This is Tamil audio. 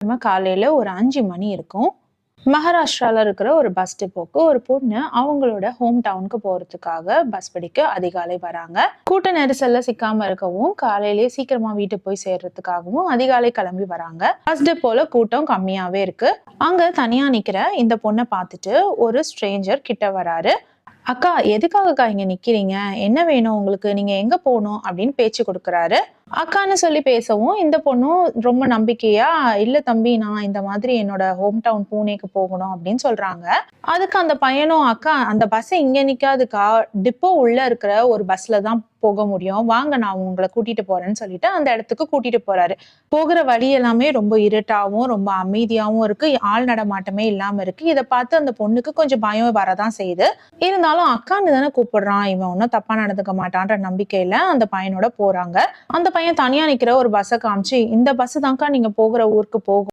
நம்ம காலையில ஒரு 5 மணி இருக்கும். மகாராஷ்டிரால இருக்கிற ஒரு பஸ் டிப்போக்கு ஒரு பொண்ணு அவங்களோட ஹோம் டவுனுக்கு போறதுக்காக பஸ் பிடிக்க அதிகாலை வராங்க. கூட்ட நெரிசல்ல சிக்காம இருக்கவும் காலையிலேயே சீக்கிரமா வீட்டுக்கு போய் சேர்றதுக்காகவும் அதிகாலை கிளம்பி வராங்க. பஸ் டிப்போல கூட்டம் கம்மியாவே இருக்கு. அங்க தனியா நிக்கிற இந்த பொண்ணை பார்த்துட்டு ஒரு ஸ்ட்ரேஞ்சர் கிட்ட வராரு. அக்கா, எதுக்காகக்கா இங்க நிக்கிறீங்க? என்ன வேணும் உங்களுக்கு? நீங்க எங்க போகணும்? அப்படின்னு பேச்சு கொடுக்குறாரு. அக்கான்னு சொல்லி பேசவும் இந்த பொண்ணும் ரொம்ப நம்பிக்கையா, இல்ல தம்பி, நான் இந்த மாதிரி என்னோட ஹோம் டவுன் பூனேக்கு போகணும் அப்படின்னு சொல்றாங்க. அதுக்கு அந்த பையனும், அக்கா அந்த பஸ் இங்க நிக்காதுக்கா, டிப்போ உள்ள இருக்கிற ஒரு பஸ்ல தான் போக முடியும், வாங்க நான் உங்களை கூட்டிட்டு போறேன்னு சொல்லிட்டு அந்த இடத்துக்கு கூட்டிட்டு போறாரு. போகிற வழி எல்லாமே ரொம்ப இருட்டாவும் ரொம்ப அமைதியாவும் இருக்கு, ஆள் நடமாட்டமே இல்லாம இருக்கு. இதை பார்த்து அந்த பொண்ணுக்கு கொஞ்சம் பயம் வரதான் செய்யுது. இருந்தாலும் அக்கான்னு தானே கூப்பிடுறான், இவன் ஒன்னும் தப்பா நடந்துக்க மாட்டான்ற நம்பிக்கையில அந்த பையனோட போறாங்க. அந்த பையன் தனியா நிக்கிற ஒரு பஸ்ஸை காமிச்சு, இந்த பஸ் தான்க்கா நீங்க போகிற ஊருக்கு போகும்